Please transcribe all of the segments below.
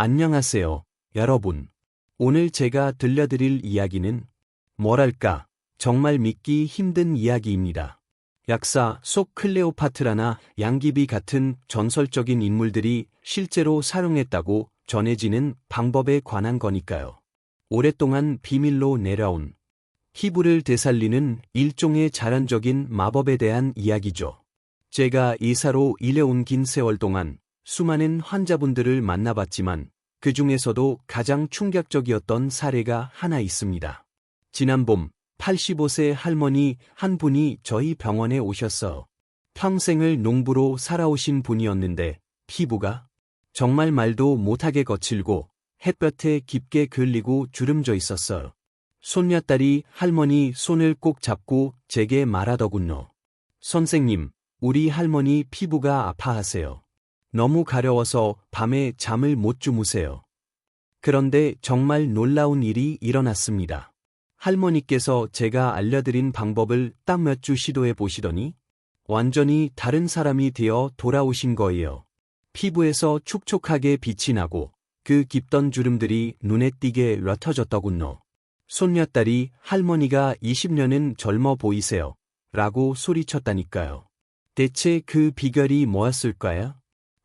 안녕하세요, 여러분. 오늘 제가 들려드릴 이야기는 뭐랄까, 정말 믿기 힘든 이야기입니다. 약사 속 클레오파트라나 양귀비 같은 전설적인 인물들이 실제로 사용했다고 전해지는 방법에 관한 거니까요. 오랫동안 비밀로 내려온 피부를 되살리는 일종의 자연적인 마법에 대한 이야기죠. 제가 의사로 일해온 긴 세월 동안 수많은 환자분들을 만나봤지만 그 중에서도 가장 충격적이었던 사례가 하나 있습니다. 지난 봄 85세 할머니 한 분이 저희 병원에 오셨어요. 평생을 농부로 살아오신 분이었는데 피부가 정말 말도 못하게 거칠고 햇볕에 깊게 걸리고 주름져 있었어요. 손녀딸이 할머니 손을 꼭 잡고 제게 말하더군요. 선생님, 우리 할머니 피부가 아파하세요. 너무 가려워서 밤에 잠을 못 주무세요. 그런데 정말 놀라운 일이 일어났습니다. 할머니께서 제가 알려드린 방법을 딱 몇 주 시도해 보시더니 완전히 다른 사람이 되어 돌아오신 거예요. 피부에서 촉촉하게 빛이 나고 그 깊던 주름들이 눈에 띄게 옅어졌더군요. 손녀딸이 할머니가 20년은 젊어 보이세요. 라고 소리쳤다니까요. 대체 그 비결이 뭐였을까요?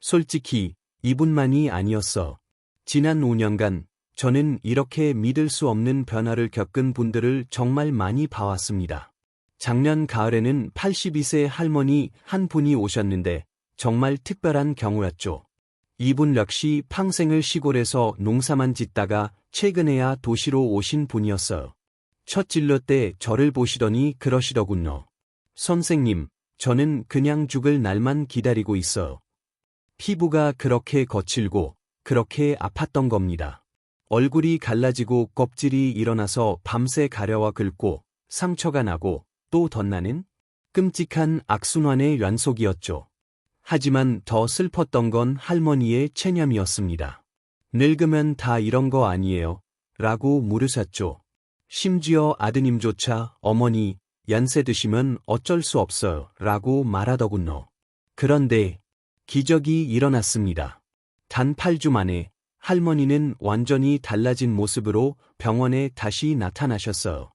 솔직히 이분만이 아니었어. 지난 5년간 저는 이렇게 믿을 수 없는 변화를 겪은 분들을 정말 많이 봐왔습니다. 작년 가을에는 82세 할머니 한 분이 오셨는데 정말 특별한 경우였죠. 이분 역시 평생을 시골에서 농사만 짓다가 최근에야 도시로 오신 분이었어요. 첫 진료 때 저를 보시더니 그러시더군요. 선생님, 저는 그냥 죽을 날만 기다리고 있어요. 피부가 그렇게 거칠고 그렇게 아팠던 겁니다. 얼굴이 갈라지고 껍질이 일어나서 밤새 가려워 긁고 상처가 나고 또 덧나는 끔찍한 악순환의 연속이었죠. 하지만 더 슬펐던 건 할머니의 체념이었습니다. 늙으면 다 이런 거 아니에요? 라고 물으셨죠. 심지어 아드님조차 어머니, 연세 드시면 어쩔 수 없어요. 라고 말하더군요. 그런데 기적이 일어났습니다. 단 8주 만에 할머니는 완전히 달라진 모습으로 병원에 다시 나타나셨어요.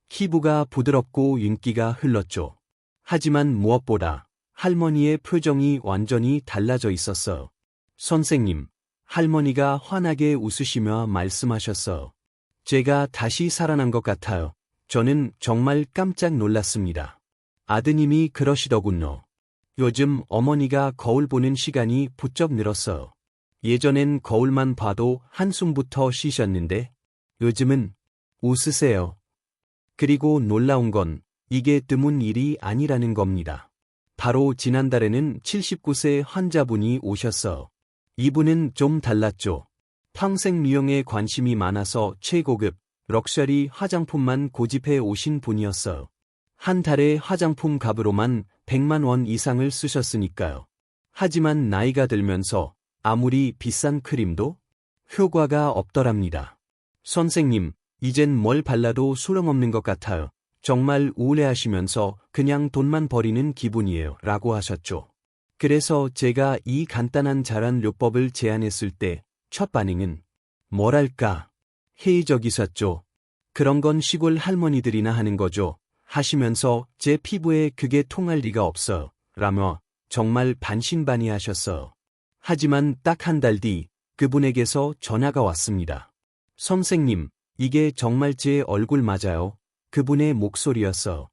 피부가 부드럽고 윤기가 흘렀죠. 하지만 무엇보다 할머니의 표정이 완전히 달라져 있었어요. 선생님, 할머니가 환하게 웃으시며 말씀하셨어요. 제가 다시 살아난 것 같아요. 저는 정말 깜짝 놀랐습니다. 아드님이 그러시더군요. 요즘 어머니가 거울 보는 시간이 부쩍 늘었어요. 예전엔 거울만 봐도 한숨부터 쉬셨는데 요즘은 웃으세요. 그리고 놀라운 건 이게 드문 일이 아니라는 겁니다. 바로 지난달에는 79세 환자분이 오셨어요. 이분은 좀 달랐죠. 평생 미용에 관심이 많아서 최고급 럭셔리 화장품만 고집해 오신 분이었어요. 한 달에 화장품 값으로만 100만 원 이상을 쓰셨으니까요. 하지만 나이가 들면서 아무리 비싼 크림도 효과가 없더랍니다. 선생님, 이젠 뭘 발라도 소용없는 것 같아요. 정말 우울해하시면서 그냥 돈만 버리는 기분이에요. 라고 하셨죠. 그래서 제가 이 간단한 자란요법을 제안했을 때 첫 반응은 뭐랄까 회의적이셨죠. 그런 건 시골 할머니들이나 하는 거죠. 하시면서 제 피부에 그게 통할 리가 없어요. 라며 정말 반신반의하셨어요. 하지만 딱 한 달 뒤 그분에게서 전화가 왔습니다. 선생님, 이게 정말 제 얼굴 맞아요. 그분의 목소리였어요.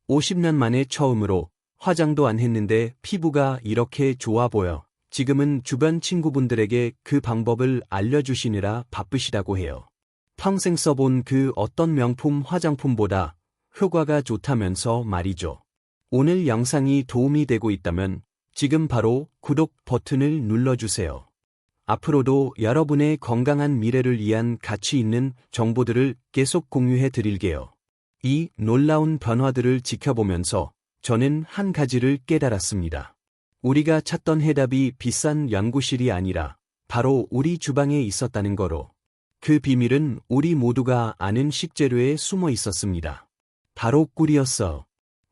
50년 만에 처음으로 화장도 안 했는데 피부가 이렇게 좋아 보여. 지금은 주변 친구분들에게 그 방법을 알려주시느라 바쁘시다고 해요. 평생 써본 그 어떤 명품 화장품보다 효과가 좋다면서 말이죠. 오늘 영상이 도움이 되고 있다면 지금 바로 구독 버튼을 눌러주세요. 앞으로도 여러분의 건강한 미래를 위한 가치 있는 정보들을 계속 공유해 드릴게요. 이 놀라운 변화들을 지켜보면서 저는 한 가지를 깨달았습니다. 우리가 찾던 해답이 비싼 연구실이 아니라 바로 우리 주방에 있었다는 거로. 그 비밀은 우리 모두가 아는 식재료에 숨어 있었습니다. 바로 꿀이었어.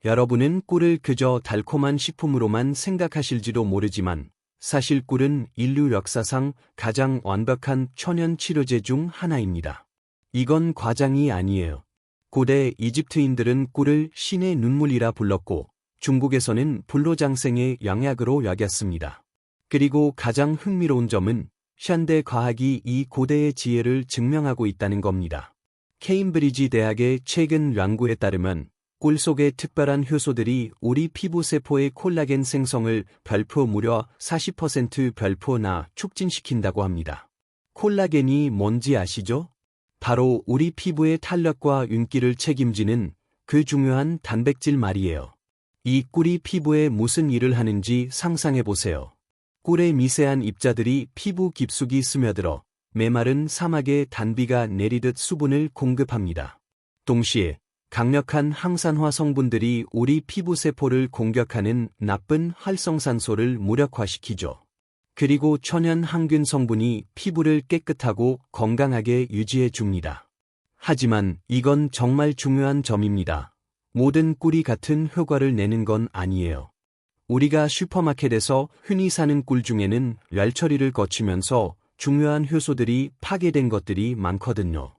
여러분은 꿀을 그저 달콤한 식품으로만 생각하실지도 모르지만 사실 꿀은 인류 역사상 가장 완벽한 천연 치료제 중 하나입니다. 이건 과장이 아니에요. 고대 이집트인들은 꿀을 신의 눈물이라 불렀고 중국에서는 불로장생의 영약으로 여겼습니다. 그리고 가장 흥미로운 점은 현대 과학이 이 고대의 지혜를 증명하고 있다는 겁니다. 케임브리지 대학의 최근 연구에 따르면 꿀 속의 특별한 효소들이 우리 피부 세포의 콜라겐 생성을 별표 무려 40%나 촉진시킨다고 합니다. 콜라겐이 뭔지 아시죠? 바로 우리 피부의 탄력과 윤기를 책임지는 그 중요한 단백질 말이에요. 이 꿀이 피부에 무슨 일을 하는지 상상해보세요. 꿀의 미세한 입자들이 피부 깊숙이 스며들어 메마른 사막에 단비가 내리듯 수분을 공급합니다. 동시에 강력한 항산화 성분들이 우리 피부 세포를 공격하는 나쁜 활성산소를 무력화시키죠. 그리고 천연 항균 성분이 피부를 깨끗하고 건강하게 유지해 줍니다. 하지만 이건 정말 중요한 점입니다. 모든 꿀이 같은 효과를 내는 건 아니에요. 우리가 슈퍼마켓에서 흔히 사는 꿀 중에는 열 처리를 거치면서 중요한 효소들이 파괴된 것들이 많거든요.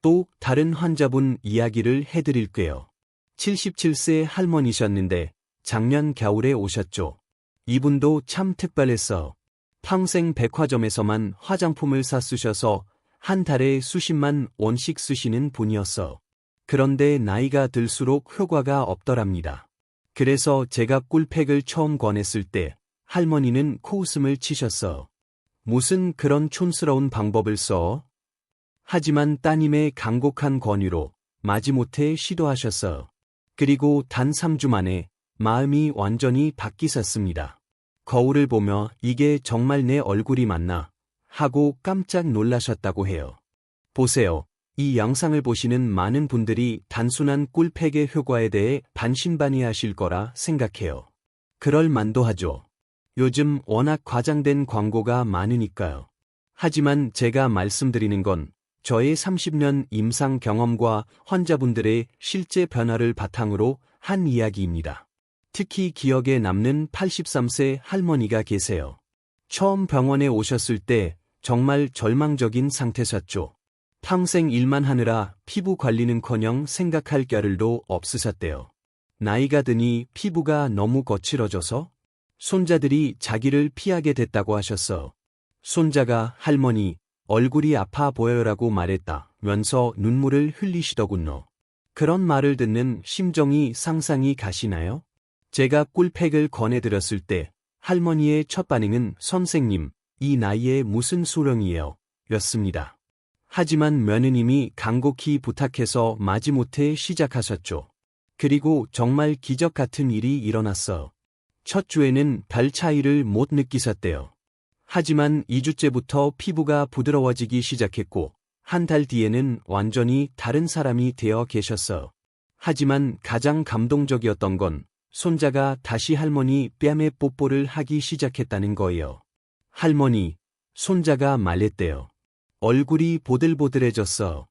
또 다른 환자분 이야기를 해드릴게요. 77세 할머니셨는데 작년 겨울에 오셨죠. 이분도 참 특별했어. 평생 백화점에서만 화장품을 사 쓰셔서 한 달에 수십만 원씩 쓰시는 분이었어. 그런데 나이가 들수록 효과가 없더랍니다. 그래서 제가 꿀팩을 처음 권했을 때 할머니는 코웃음을 치셨어. 무슨 그런 촌스러운 방법을 써? 하지만 따님의 간곡한 권유로 마지못해 시도하셨어. 그리고 단 3주 만에 마음이 완전히 바뀌셨습니다. 거울을 보며 이게 정말 내 얼굴이 맞나? 하고 깜짝 놀라셨다고 해요. 보세요. 이 영상을 보시는 많은 분들이 단순한 꿀팩의 효과에 대해 반신반의하실 거라 생각해요. 그럴 만도 하죠. 요즘 워낙 과장된 광고가 많으니까요. 하지만 제가 말씀드리는 건 저의 30년 임상 경험과 환자분들의 실제 변화를 바탕으로 한 이야기입니다. 특히 기억에 남는 83세 할머니가 계세요. 처음 병원에 오셨을 때 정말 절망적인 상태셨죠. 평생 일만 하느라 피부 관리는커녕 생각할 겨를도 없으셨대요. 나이가 드니 피부가 너무 거칠어져서 손자들이 자기를 피하게 됐다고 하셨어. 손자가 할머니, 얼굴이 아파 보여요라고 말했다면서 눈물을 흘리시더군요. 그런 말을 듣는 심정이 상상이 가시나요? 제가 꿀팩을 권해드렸을 때 할머니의 첫 반응은 선생님, 이 나이에 무슨 소령이에요? 였습니다. 하지만 며느님이 간곡히 부탁해서 마지못해 시작하셨죠. 그리고 정말 기적 같은 일이 일어났어. 첫 주에는 별 차이를 못 느끼셨대요. 하지만 2주째부터 피부가 부드러워지기 시작했고 한 달 뒤에는 완전히 다른 사람이 되어 계셨어. 하지만 가장 감동적이었던 건 손자가 다시 할머니 뺨에 뽀뽀를 하기 시작했다는 거예요. 할머니, 손자가 말했대요. 얼굴이 보들보들해졌어.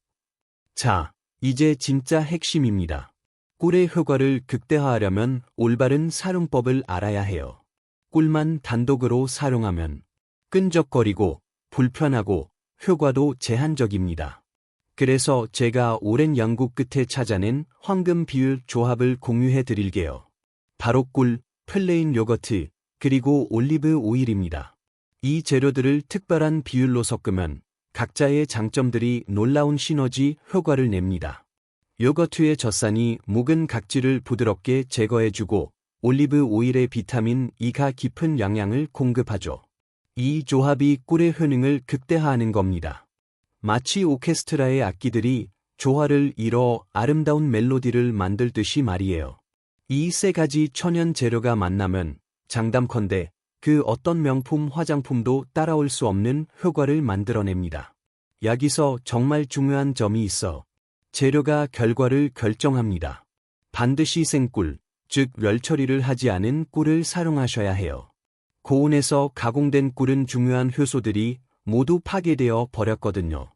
자, 이제 진짜 핵심입니다. 꿀의 효과를 극대화하려면 올바른 사용법을 알아야 해요. 꿀만 단독으로 사용하면 끈적거리고 불편하고 효과도 제한적입니다. 그래서 제가 오랜 연구 끝에 찾아낸 황금 비율 조합을 공유해 드릴게요. 바로 꿀, 플레인 요거트, 그리고 올리브 오일입니다. 이 재료들을 특별한 비율로 섞으면 각자의 장점들이 놀라운 시너지 효과를 냅니다. 요거트의 젖산이 묵은 각질을 부드럽게 제거해주고 올리브 오일의 비타민 E가 깊은 영양을 공급하죠. 이 조합이 꿀의 효능을 극대화하는 겁니다. 마치 오케스트라의 악기들이 조화를 이뤄 아름다운 멜로디를 만들듯이 말이에요. 이 세 가지 천연 재료가 만나면 장담컨대 그 어떤 명품 화장품도 따라올 수 없는 효과를 만들어냅니다. 여기서 정말 중요한 점이 있어. 재료가 결과를 결정합니다. 반드시 생꿀, 즉 열 처리를 하지 않은 꿀을 사용하셔야 해요. 고온에서 가공된 꿀은 중요한 효소들이 모두 파괴되어 버렸거든요.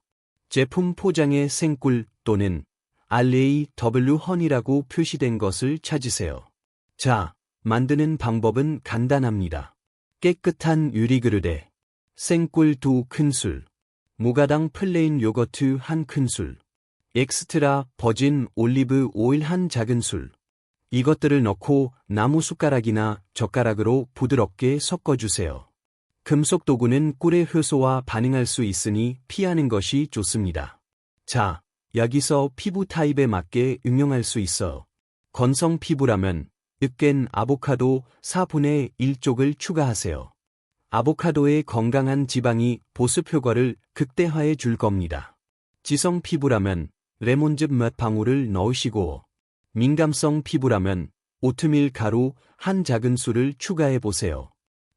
제품 포장에 생꿀 또는 RAW 허니라고 표시된 것을 찾으세요. 자, 만드는 방법은 간단합니다. 깨끗한 유리그릇에 생꿀 2큰술, 무가당 플레인 요거트 1큰술, 엑스트라 버진 올리브 오일 1작은술. 이것들을 넣고 나무 숟가락이나 젓가락으로 부드럽게 섞어주세요. 금속 도구는 꿀의 효소와 반응할 수 있으니 피하는 것이 좋습니다. 자, 여기서 피부 타입에 맞게 응용할 수 있어. 건성 피부라면 으깬 아보카도 4분의 1쪽을 추가하세요. 아보카도의 건강한 지방이 보습 효과를 극대화해 줄 겁니다. 지성 피부라면 레몬즙 몇 방울을 넣으시고, 민감성 피부라면 오트밀 가루 1작은술을 추가해 보세요.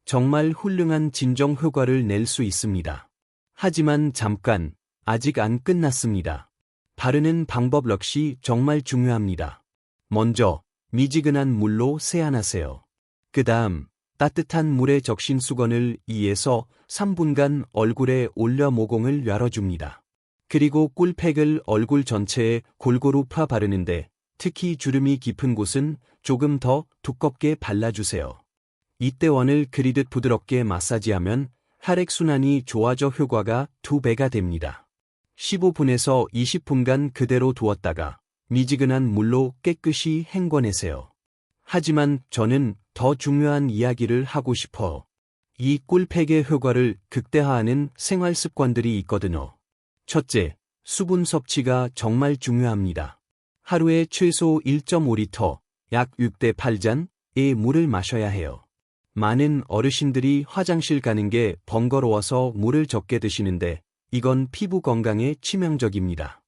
정말 훌륭한 진정 효과를 낼 수 있습니다. 하지만 잠깐, 아직 안 끝났습니다. 바르는 방법 역시 정말 중요합니다. 먼저 미지근한 물로 세안하세요. 그 다음 따뜻한 물에 적신 수건을 2에서 3분간 얼굴에 올려 모공을 열어줍니다. 그리고 꿀팩을 얼굴 전체에 골고루 파 바르는데 특히 주름이 깊은 곳은 조금 더 두껍게 발라주세요. 이때 원을 그리듯 부드럽게 마사지하면 혈액순환이 좋아져 효과가 2배가 됩니다. 15분에서 20분간 그대로 두었다가 미지근한 물로 깨끗이 헹궈내세요. 하지만 저는 더 중요한 이야기를 하고 싶어. 이 꿀팩의 효과를 극대화하는 생활 습관들이 있거든요. 첫째, 수분 섭취가 정말 중요합니다. 하루에 최소 1.5리터, 약 6대 8잔의 물을 마셔야 해요. 많은 어르신들이 화장실 가는 게 번거로워서 물을 적게 드시는데 이건 피부 건강에 치명적입니다.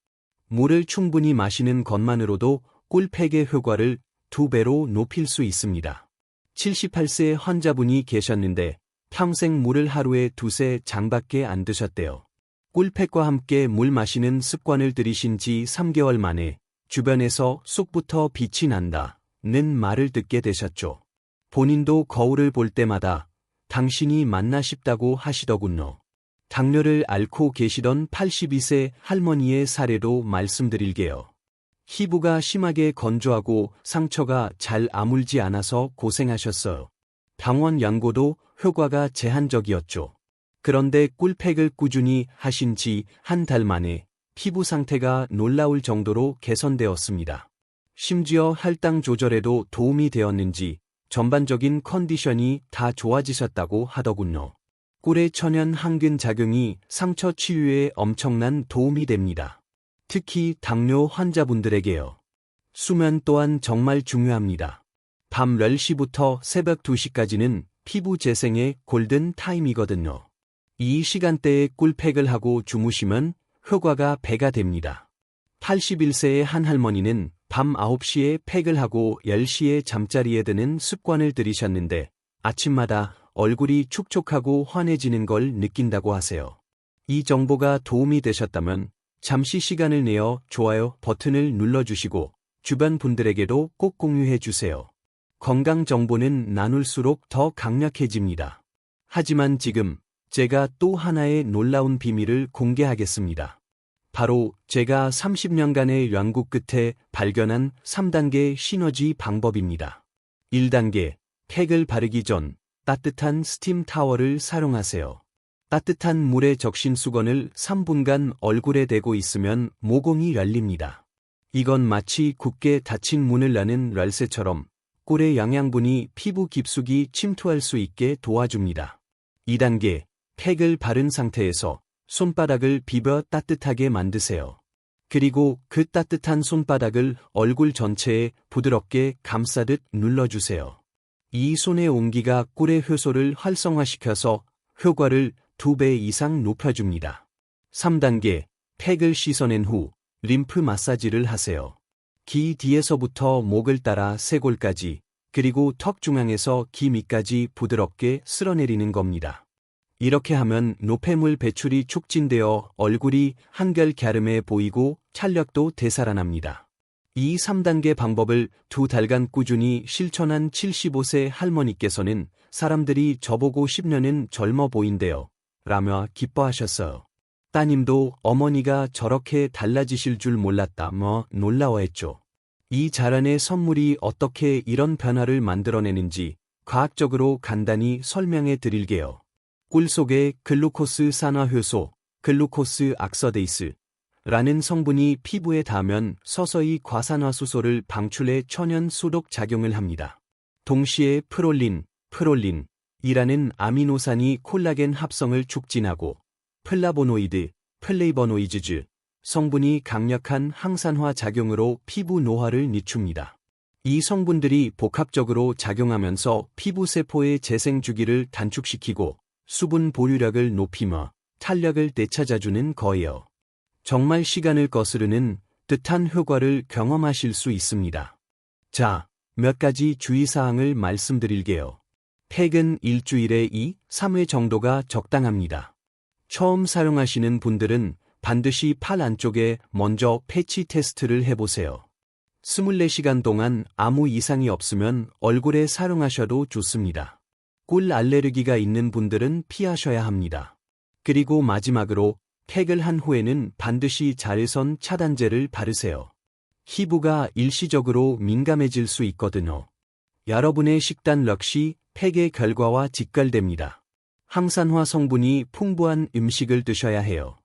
물을 충분히 마시는 것만으로도 꿀팩의 효과를 2배로 높일 수 있습니다. 78세 환자분이 계셨는데 평생 물을 하루에 2~3잔밖에 안 드셨대요. 꿀팩과 함께 물 마시는 습관을 들이신 지 3개월 만에 주변에서 쑥부터 빛이 난다는 말을 듣게 되셨죠. 본인도 거울을 볼 때마다 당신이 맞나 싶다고 하시더군요. 당뇨를 앓고 계시던 82세 할머니의 사례도 말씀드릴게요. 피부가 심하게 건조하고 상처가 잘 아물지 않아서 고생하셨어요. 병원 양고도 효과가 제한적이었죠. 그런데 꿀팩을 꾸준히 하신 지 한 달 만에 피부 상태가 놀라울 정도로 개선되었습니다. 심지어 혈당 조절에도 도움이 되었는지 전반적인 컨디션이 다 좋아지셨다고 하더군요. 꿀의 천연 항균 작용이 상처 치유에 엄청난 도움이 됩니다. 특히 당뇨 환자분들에게요. 수면 또한 정말 중요합니다. 밤 10시부터 새벽 2시까지는 피부 재생의 골든 타임이거든요. 이 시간대에 꿀팩을 하고 주무시면 효과가 배가 됩니다. 81세의 한 할머니는 밤 9시에 팩을 하고 10시에 잠자리에 드는 습관을 들이셨는데 아침마다 얼굴이 촉촉하고 환해지는 걸 느낀다고 하세요. 이 정보가 도움이 되셨다면 잠시 시간을 내어 좋아요 버튼을 눌러주시고 주변 분들에게도 꼭 공유해 주세요. 건강 정보는 나눌수록 더 강력해집니다. 하지만 지금 제가 또 하나의 놀라운 비밀을 공개하겠습니다. 바로 제가 30년간의 연구 끝에 발견한 3단계 시너지 방법입니다. 1단계, 팩을 바르기 전 따뜻한 스팀 타월을 사용하세요. 따뜻한 물에 적신 수건을 3분간 얼굴에 대고 있으면 모공이 열립니다. 이건 마치 굳게 닫힌 문을 여는 열쇠처럼 꿀의 영양분이 피부 깊숙이 침투할 수 있게 도와줍니다. 2단계, 팩을 바른 상태에서 손바닥을 비벼 따뜻하게 만드세요. 그리고 그 따뜻한 손바닥을 얼굴 전체에 부드럽게 감싸듯 눌러주세요. 이 손의 온기가 꿀의 효소를 활성화시켜서 효과를 2배 이상 높여줍니다. 3단계, 팩을 씻어낸 후 림프 마사지를 하세요. 귀 뒤에서부터 목을 따라 쇄골까지, 그리고 턱 중앙에서 귀 밑까지 부드럽게 쓸어내리는 겁니다. 이렇게 하면 노폐물 배출이 촉진되어 얼굴이 한결 갸름해 보이고 탄력도 되살아납니다. 이 3단계 방법을 2달간 꾸준히 실천한 75세 할머니께서는 사람들이 저보고 10년은 젊어 보인대요 라며 기뻐하셨어요. 따님도 어머니가 저렇게 달라지실 줄 몰랐다며 놀라워했죠. 이 자란의 선물이 어떻게 이런 변화를 만들어내는지 과학적으로 간단히 설명해 드릴게요. 꿀 속에 글루코스 산화효소, 글루코스 악서데이스 라는 성분이 피부에 닿으면 서서히 과산화수소를 방출해 천연 소독 작용을 합니다. 동시에 프롤린이라는 아미노산이 콜라겐 합성을 촉진하고 플라보노이드, 플레이버노이즈즈 성분이 강력한 항산화 작용으로 피부 노화를 늦춥니다. 이 성분들이 복합적으로 작용하면서 피부 세포의 재생 주기를 단축시키고 수분 보유력을 높이며 탄력을 되찾아주는 거예요. 정말 시간을 거스르는 듯한 효과를 경험하실 수 있습니다. 자, 몇 가지 주의사항을 말씀드릴게요. 팩은 일주일에 2-3회 정도가 적당합니다. 처음 사용하시는 분들은 반드시 팔 안쪽에 먼저 패치 테스트를 해보세요. 24시간 동안 아무 이상이 없으면 얼굴에 사용하셔도 좋습니다. 꿀 알레르기가 있는 분들은 피하셔야 합니다. 그리고 마지막으로 팩을 한 후에는 반드시 자외선 차단제를 바르세요. 피부가 일시적으로 민감해질 수 있거든요. 여러분의 식단 역시 팩의 결과와 직결됩니다. 항산화 성분이 풍부한 음식을 드셔야 해요.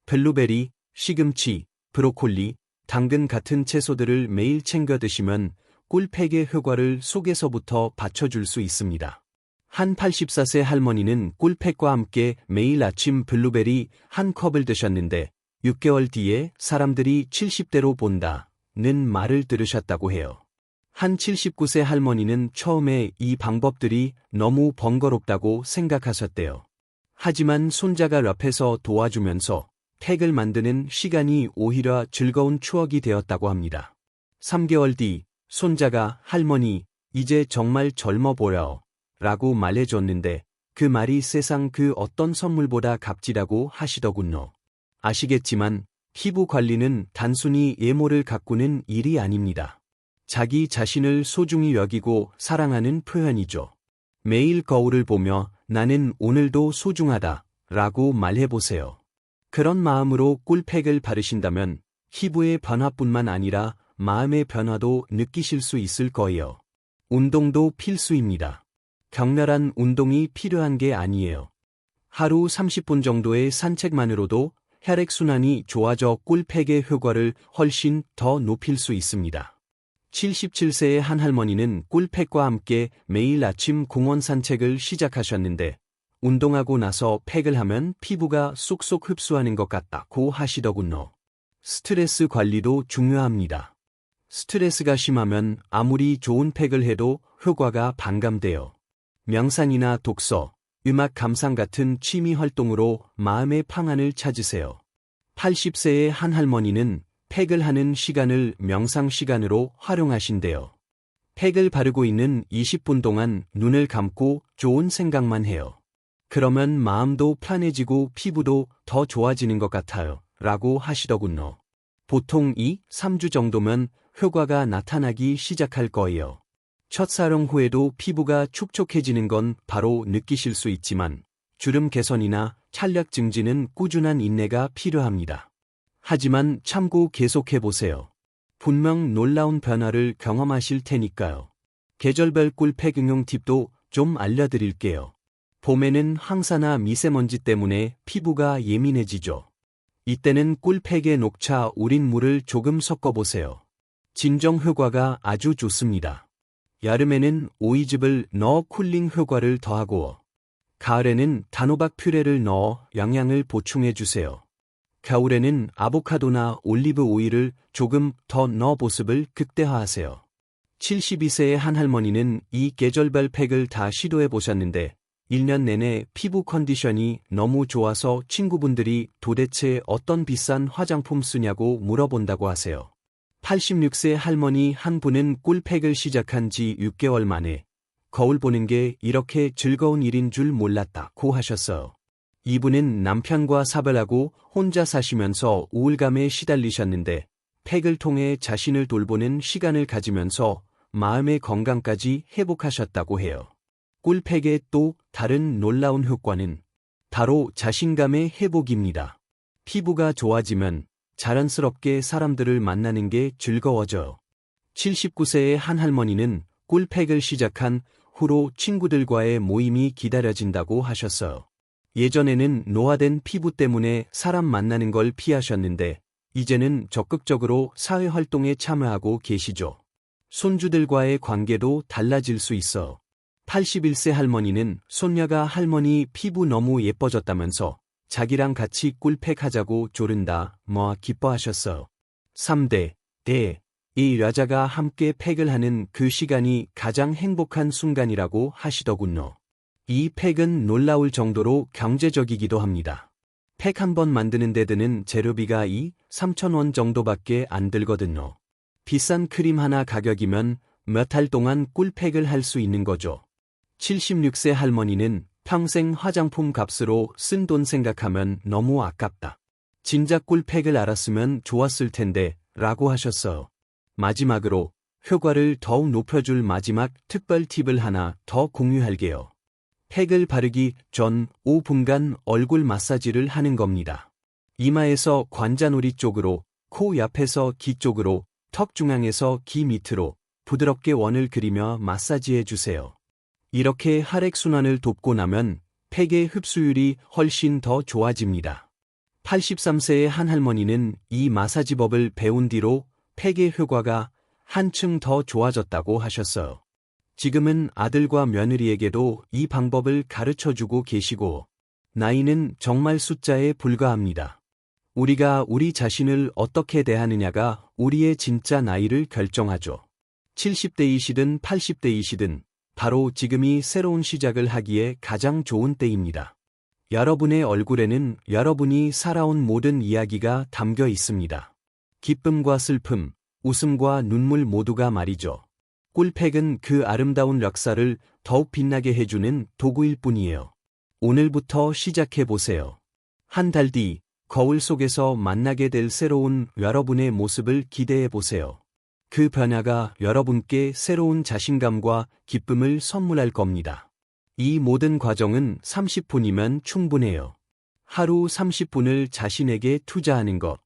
블루베리, 시금치, 브로콜리, 당근 같은 채소들을 매일 챙겨 드시면 꿀팩의 효과를 속에서부터 받쳐줄 수 있습니다. 한 84세 할머니는 꿀팩과 함께 매일 아침 블루베리 한 컵을 드셨는데 6개월 뒤에 사람들이 70대로 본다는 말을 들으셨다고 해요. 한 79세 할머니는 처음에 이 방법들이 너무 번거롭다고 생각하셨대요. 하지만 손자가 옆에서 도와주면서 팩을 만드는 시간이 오히려 즐거운 추억이 되었다고 합니다. 3개월 뒤 손자가 할머니, 이제 정말 젊어 보여 라고 말해줬는데 그 말이 세상 그 어떤 선물보다 값지다고 하시더군요. 아시겠지만 피부 관리는 단순히 외모를 가꾸는 일이 아닙니다. 자기 자신을 소중히 여기고 사랑하는 표현이죠. 매일 거울을 보며 나는 오늘도 소중하다 라고 말해보세요. 그런 마음으로 꿀팩을 바르신다면 피부의 변화뿐만 아니라 마음의 변화도 느끼실 수 있을 거예요. 운동도 필수입니다. 격렬한 운동이 필요한 게 아니에요. 하루 30분 정도의 산책만으로도 혈액순환이 좋아져 꿀팩의 효과를 훨씬 더 높일 수 있습니다. 77세의 한 할머니는 꿀팩과 함께 매일 아침 공원 산책을 시작하셨는데 운동하고 나서 팩을 하면 피부가 쏙쏙 흡수하는 것 같다고 하시더군요. 스트레스 관리도 중요합니다. 스트레스가 심하면 아무리 좋은 팩을 해도 효과가 반감돼요. 명상이나 독서, 음악 감상 같은 취미 활동으로 마음의 평안을 찾으세요. 80세의 한 할머니는 팩을 하는 시간을 명상 시간으로 활용하신대요. 팩을 바르고 있는 20분 동안 눈을 감고 좋은 생각만 해요. 그러면 마음도 편해지고 피부도 더 좋아지는 것 같아요. 라고 하시더군요. 보통 2-3주 정도면 효과가 나타나기 시작할 거예요. 첫 사용 후에도 피부가 촉촉해지는 건 바로 느끼실 수 있지만 주름 개선이나 탄력 증진은 꾸준한 인내가 필요합니다. 하지만 참고 계속해보세요. 분명 놀라운 변화를 경험하실 테니까요. 계절별 꿀팩 응용 팁도 좀 알려드릴게요. 봄에는 황사나 미세먼지 때문에 피부가 예민해지죠. 이때는 꿀팩에 녹차 우린 물을 조금 섞어보세요. 진정 효과가 아주 좋습니다. 여름에는 오이즙을 넣어 쿨링 효과를 더하고 가을에는 단호박 퓨레를 넣어 영양을 보충해주세요. 겨울에는 아보카도나 올리브 오일을 조금 더 넣어 보습을 극대화하세요. 72세의 한 할머니는 이 계절별 팩을 다 시도해보셨는데 1년 내내 피부 컨디션이 너무 좋아서 친구분들이 도대체 어떤 비싼 화장품 쓰냐고 물어본다고 하세요. 86세 할머니 한 분은 꿀팩을 시작한 지 6개월 만에 거울 보는 게 이렇게 즐거운 일인 줄 몰랐다고 하셨어요. 이분은 남편과 사별하고 혼자 사시면서 우울감에 시달리셨는데 팩을 통해 자신을 돌보는 시간을 가지면서 마음의 건강까지 회복하셨다고 해요. 꿀팩의 또 다른 놀라운 효과는 바로 자신감의 회복입니다. 피부가 좋아지면 자연스럽게 사람들을 만나는 게 즐거워져요. 79세의 한 할머니는 꿀팩을 시작한 후로 친구들과의 모임이 기다려진다고 하셨어요. 예전에는 노화된 피부 때문에 사람 만나는 걸 피하셨는데 이제는 적극적으로 사회활동에 참여하고 계시죠. 손주들과의 관계도 달라질 수 있어. 81세 할머니는 손녀가 할머니 피부 너무 예뻐졌다면서 자기랑 같이 꿀팩 하자고 조른다 기뻐하셨어요. 3대, 이 여자가 함께 팩을 하는 그 시간이 가장 행복한 순간이라고 하시더군요. 이 팩은 놀라울 정도로 경제적이기도 합니다. 팩 한 번 만드는 데 드는 재료비가 3,000원 정도밖에 안 들거든요. 비싼 크림 하나 가격이면 몇 달 동안 꿀팩을 할 수 있는 거죠. 76세 할머니는 평생 화장품 값으로 쓴 돈 생각하면 너무 아깝다. 진작 꿀팩을 알았으면 좋았을 텐데 라고 하셨어요. 마지막으로 효과를 더욱 높여줄 마지막 특별 팁을 하나 더 공유할게요. 팩을 바르기 전 5분간 얼굴 마사지를 하는 겁니다. 이마에서 관자놀이 쪽으로, 코 옆에서 귀 쪽으로, 턱 중앙에서 귀 밑으로 부드럽게 원을 그리며 마사지해 주세요. 이렇게 혈액순환을 돕고 나면 팩의 흡수율이 훨씬 더 좋아집니다. 83세의 한 할머니는 이 마사지법을 배운 뒤로 팩의 효과가 한층 더 좋아졌다고 하셨어요. 지금은 아들과 며느리에게도 이 방법을 가르쳐주고 계시고, 나이는 정말 숫자에 불과합니다. 우리가 우리 자신을 어떻게 대하느냐가 우리의 진짜 나이를 결정하죠. 70대이시든 80대이시든 바로 지금이 새로운 시작을 하기에 가장 좋은 때입니다. 여러분의 얼굴에는 여러분이 살아온 모든 이야기가 담겨 있습니다. 기쁨과 슬픔, 웃음과 눈물 모두가 말이죠. 꿀팩은 그 아름다운 역사를 더욱 빛나게 해주는 도구일 뿐이에요. 오늘부터 시작해보세요. 한 달 뒤 거울 속에서 만나게 될 새로운 여러분의 모습을 기대해보세요. 그 변화가 여러분께 새로운 자신감과 기쁨을 선물할 겁니다. 이 모든 과정은 30분이면 충분해요. 하루 30분을 자신에게 투자하는 것.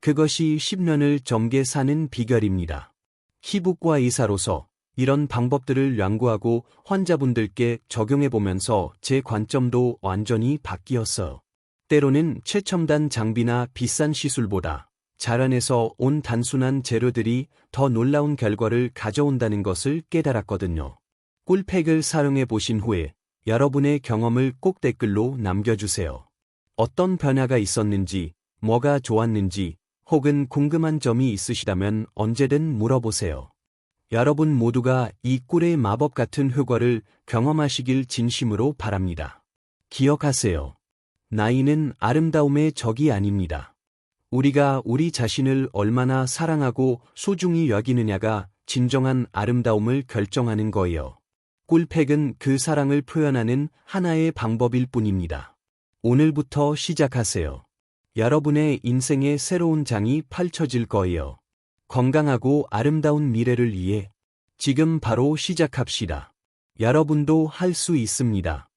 그것이 10년을 젊게 사는 비결입니다. 피부과 의사로서 이런 방법들을 연구하고 환자분들께 적용해보면서 제 관점도 완전히 바뀌었어요. 때로는 최첨단 장비나 비싼 시술보다 자연에서 온 단순한 재료들이 더 놀라운 결과를 가져온다는 것을 깨달았거든요. 꿀팩을 사용해 보신 후에 여러분의 경험을 꼭 댓글로 남겨주세요. 어떤 변화가 있었는지, 뭐가 좋았는지, 혹은 궁금한 점이 있으시다면 언제든 물어보세요. 여러분 모두가 이 꿀의 마법 같은 효과를 경험하시길 진심으로 바랍니다. 기억하세요. 나이는 아름다움의 적이 아닙니다. 우리가 우리 자신을 얼마나 사랑하고 소중히 여기느냐가 진정한 아름다움을 결정하는 거예요. 꿀팩은 그 사랑을 표현하는 하나의 방법일 뿐입니다. 오늘부터 시작하세요. 여러분의 인생의 새로운 장이 펼쳐질 거예요. 건강하고 아름다운 미래를 위해 지금 바로 시작합시다. 여러분도 할 수 있습니다.